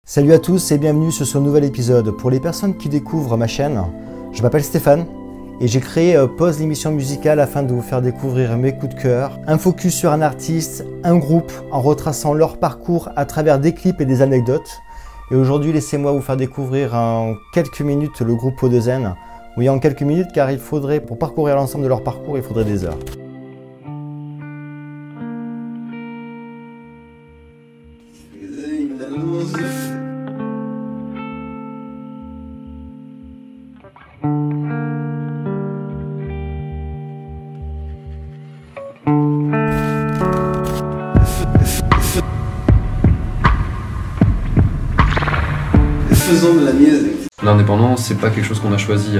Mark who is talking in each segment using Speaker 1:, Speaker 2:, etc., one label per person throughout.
Speaker 1: Salut à tous et bienvenue sur ce nouvel épisode. Pour les personnes qui découvrent ma chaîne, je m'appelle Stéphane et j'ai créé Pause l'émission musicale afin de vous faire découvrir mes coups de cœur, un focus sur un artiste, un groupe en retraçant leur parcours à travers des clips et des anecdotes. Et aujourd'hui, laissez-moi vous faire découvrir en quelques minutes le groupe O2N. Oui, en quelques minutes car il faudrait, pour parcourir l'ensemble de leur parcours, il faudrait des heures.
Speaker 2: Faisons de la musique.
Speaker 3: L'indépendance, c'est pas quelque chose qu'on a choisi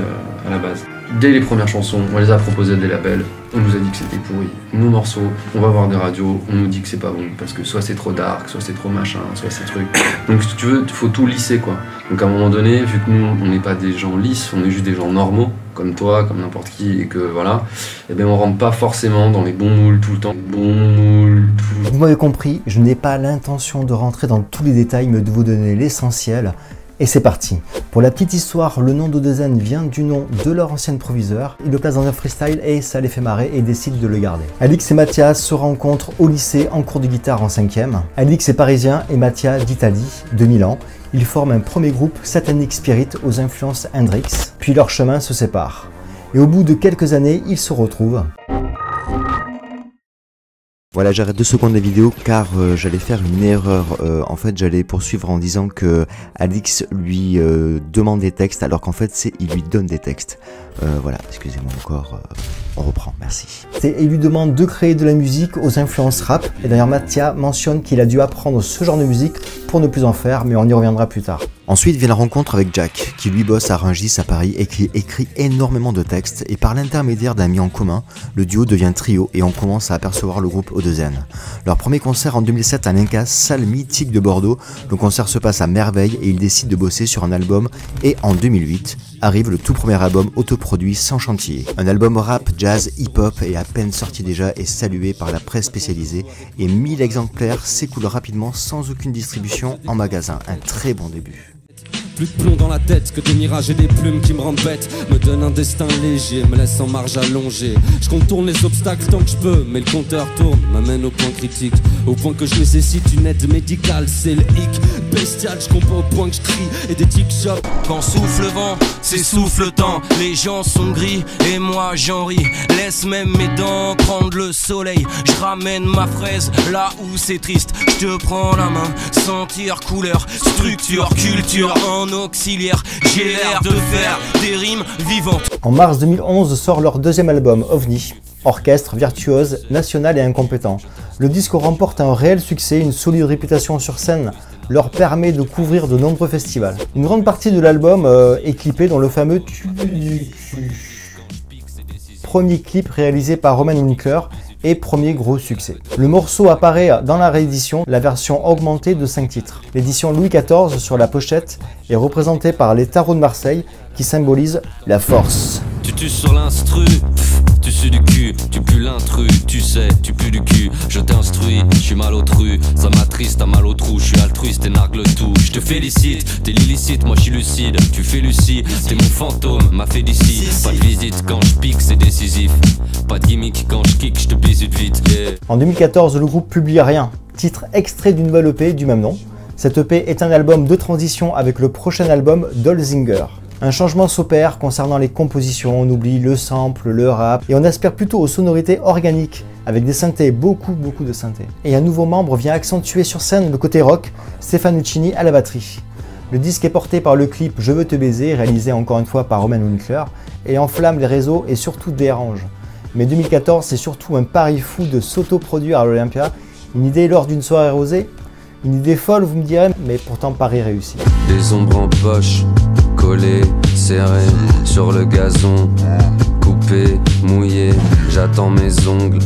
Speaker 3: à la base. Dès les premières chansons, on les a proposées à des labels, on nous a dit que c'était pourri. Nos morceaux, on va voir des radios, on nous dit que c'est pas bon, parce que soit c'est trop dark, soit c'est trop machin, soit c'est truc. Donc si tu veux, il faut tout lisser quoi. Donc à un moment donné, vu que nous, on n'est pas des gens lisses, on est juste des gens normaux, comme toi, comme n'importe qui, et que voilà, et bien on rentre pas forcément dans les bons moules tout le temps.
Speaker 1: Vous m'avez compris, je n'ai pas l'intention de rentrer dans tous les détails, mais de vous donner l'essentiel. Et c'est parti. Pour la petite histoire, le nom d'O2N vient du nom de leur ancien proviseur. Il le place dans un freestyle et ça les fait marrer et décide de le garder. Alix et Mathias se rencontrent au lycée en cours de guitare en 5e. Alix est parisien et Mathias d'Italie, de Milan. Ils forment un premier groupe, Satanic Spirit, aux influences Hendrix. Puis leurs chemins se séparent. Et au bout de quelques années, ils se retrouvent. Voilà, j'arrête 2 secondes la vidéo car j'allais faire une erreur. En fait, j'allais poursuivre en disant que Alix lui demande des textes alors qu'en fait, il lui donne des textes. Voilà, excusez-moi encore, on reprend, merci. Il lui demande de créer de la musique aux influences rap. Et d'ailleurs, Mathias mentionne qu'il a dû apprendre ce genre de musique pour ne plus en faire, mais on y reviendra plus tard. Ensuite vient la rencontre avec Jack, qui lui bosse à Rungis à Paris et qui écrit énormément de textes. Et par l'intermédiaire d'un ami en commun, le duo devient trio et on commence à apercevoir le groupe O2N. Leur premier concert en 2007 à l'Inca, salle mythique de Bordeaux. Le concert se passe à merveille et ils décident de bosser sur un album. Et en 2008, arrive le tout premier album autoproduit sans chantier. Un album rap, jazz, hip-hop et à peine sorti déjà et salué par la presse spécialisée. Et 1000 exemplaires s'écoulent rapidement sans aucune distribution en magasin. Un très bon début.
Speaker 4: Plus de plomb dans la tête que des mirages et des plumes qui me rendent bête. Me donne un destin léger, me laisse en marge allongée. Je contourne les obstacles tant que je peux, mais le compteur tourne, m'amène au point critique. Au point que je nécessite une aide médicale, c'est le hic. Bestial, je comprends au point que je crie et des tic shops.
Speaker 5: Quand souffle le vent, s'essouffle le temps. Les gens sont gris et moi j'en ris. Laisse même mes dents prendre le soleil. Je ramène ma fraise là où c'est triste. Je te prends la main, sentir couleur, structure, culture en auxiliaire. J'ai l'air de faire des rimes vivantes.
Speaker 1: En mars 2011 sort leur deuxième album, OVNI. Orchestre, virtuose, national et incompétent. Le disque remporte un réel succès, une solide réputation sur scène leur permet de couvrir de nombreux festivals. Une grande partie de l'album est clippée dans le fameux premier clip réalisé par Roman Winkler et premier gros succès. Le morceau apparaît dans la réédition, la version augmentée de 5 titres. L'édition Louis XIV sur la pochette est représentée par les tarots de Marseille qui symbolisent la force.
Speaker 5: Tu tues sur l'instru, tu sues du cul, tu pues l'intrus, tu sais, tu pues du cul, je t'instruis, je suis mal autrui, ça m'attriste, t'as mal au trou, je suis altruiste et nargue le tout, je te félicite, t'es l'illicite, moi je suis lucide, tu fais Lucie, t'es mon fantôme, ma félicie, pas de visite quand je pique, c'est décisif, pas de gimmick quand je kick, je te bise vite, yeah.
Speaker 1: En 2014, le groupe publie Rien, titre extrait d'une nouvelle EP du même nom. Cette EP est un album de transition avec le prochain album Dolzinger. Un changement s'opère concernant les compositions, on oublie le sample, le rap, et on aspire plutôt aux sonorités organiques, avec des synthés, beaucoup de synthés. Et un nouveau membre vient accentuer sur scène le côté rock, Stéphane Uccini à la batterie. Le disque est porté par le clip Je veux te baiser, réalisé encore une fois par Roman Winkler, et enflamme les réseaux et surtout dérange. Mais 2014, c'est surtout un pari fou de s'autoproduire à l'Olympia, une idée lors d'une soirée rosée, une idée folle vous me direz, mais pourtant pari réussi.
Speaker 5: Des ombres en poche, collées, serrées sur le gazon, coupé, mouillé, j'attends mes ongles,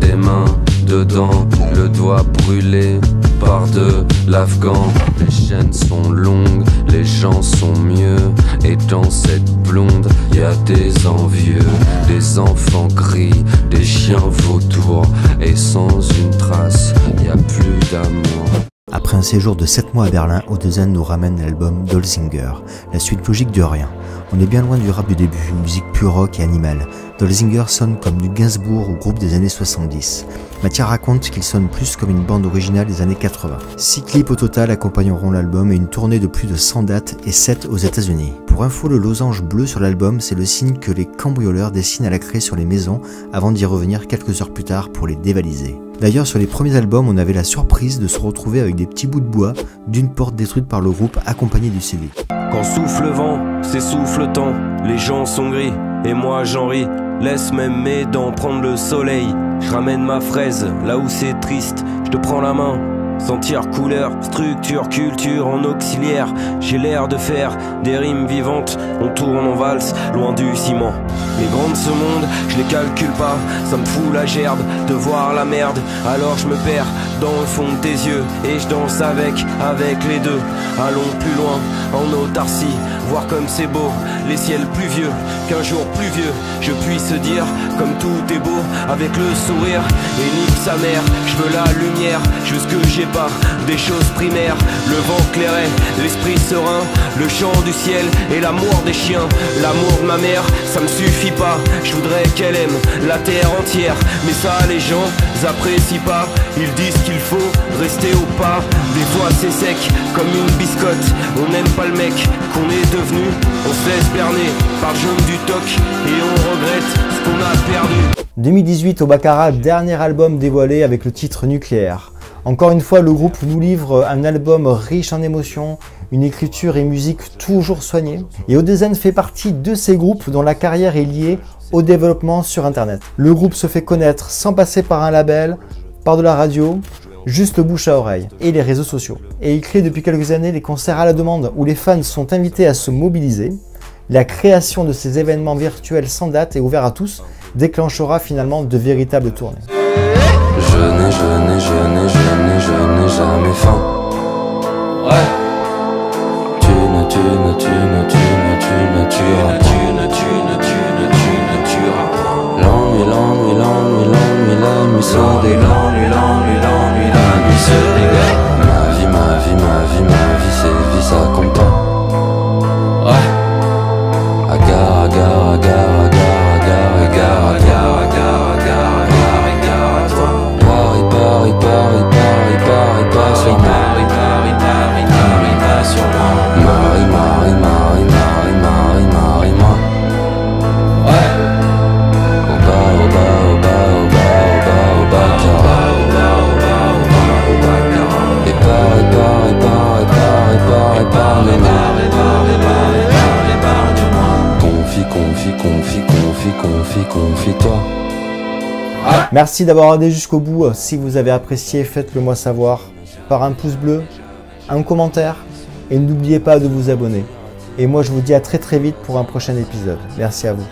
Speaker 5: des mains dedans, le doigt brûlé par de l'Afghan. Les chaînes sont longues, les gens sont mieux, et dans cette blonde, y a des envieux, des enfants gris, des chiens vautours, et sans une trace, y a plus d'amour.
Speaker 1: Après un séjour de 7 mois à Berlin, Odezen nous ramène l'album Dolzinger, la suite logique de rien. On est bien loin du rap du début, une musique pure rock et animale. Dolzinger sonne comme du Gainsbourg ou groupe des années 70. Mathia raconte qu'il sonne plus comme une bande originale des années 80. 6 clips au total accompagneront l'album et une tournée de plus de 100 dates et 7 aux États-Unis. Pour info, le losange bleu sur l'album, c'est le signe que les cambrioleurs dessinent à la craie sur les maisons avant d'y revenir quelques heures plus tard pour les dévaliser. D'ailleurs, sur les premiers albums, on avait la surprise de se retrouver avec des petits bouts de bois d'une porte détruite par le groupe accompagnée du CD.
Speaker 6: Quand souffle le vent, s'essouffle le temps, les gens sont gris et moi j'en ris. Laisse même mes dents prendre le soleil. Je ramène ma fraise là où c'est triste. Je te prends la main, sentir couleur, structure, culture en auxiliaire. J'ai l'air de faire des rimes vivantes. On tourne en valse, loin du ciment. Les grands de ce monde, je les calcule pas. Ça me fout la gerbe de voir la merde. Alors je me perds dans le fond de tes yeux et je danse avec les deux. Allons plus loin, en autarcie, voir comme c'est beau, les ciels pluvieux, qu'un jour pluvieux, je puisse dire comme tout est beau, avec le sourire, et nique sa mère, je veux la lumière, je veux ce que j'ai pas, des choses primaires, le vent clairet, l'esprit serein, le chant du ciel et l'amour des chiens, l'amour de ma mère, ça me suffit pas, je voudrais qu'elle aime la terre entière, mais ça les gens apprécient pas, ils disent qu'il faut rester au pas, des fois c'est sec comme une biscotte, on n'aime pas le mec qu'on est devenu, on se laisse berner par le jaune du toc et on regrette ce qu'on a perdu.
Speaker 7: 2018 au Baccarat, dernier album dévoilé avec le titre Nucléaire. Encore une fois, le groupe nous livre un album riche en émotions, une écriture et musique toujours soignée. Et Odezen fait partie de ces groupes dont la carrière est liée au développement sur Internet. Le groupe se fait connaître sans passer par un label, par de la radio, juste le bouche à oreille et les réseaux sociaux. Et il crée depuis quelques années les concerts à la demande où les fans sont invités à se mobiliser. La création de ces événements virtuels sans date et ouverts à tous déclenchera finalement de véritables tournées.
Speaker 5: Je n'ai jamais faim. Ouais. Tu ne tueras point. L'ennui se dégage. Ma vie, c'est vie, ça compte pas. Ouais. Confie-toi.
Speaker 7: Merci d'avoir regardé jusqu'au bout. Si vous avez apprécié, faites-le moi savoir par un pouce bleu, un commentaire et n'oubliez pas de vous abonner. Et moi je vous dis à très vite pour un prochain épisode. Merci à vous.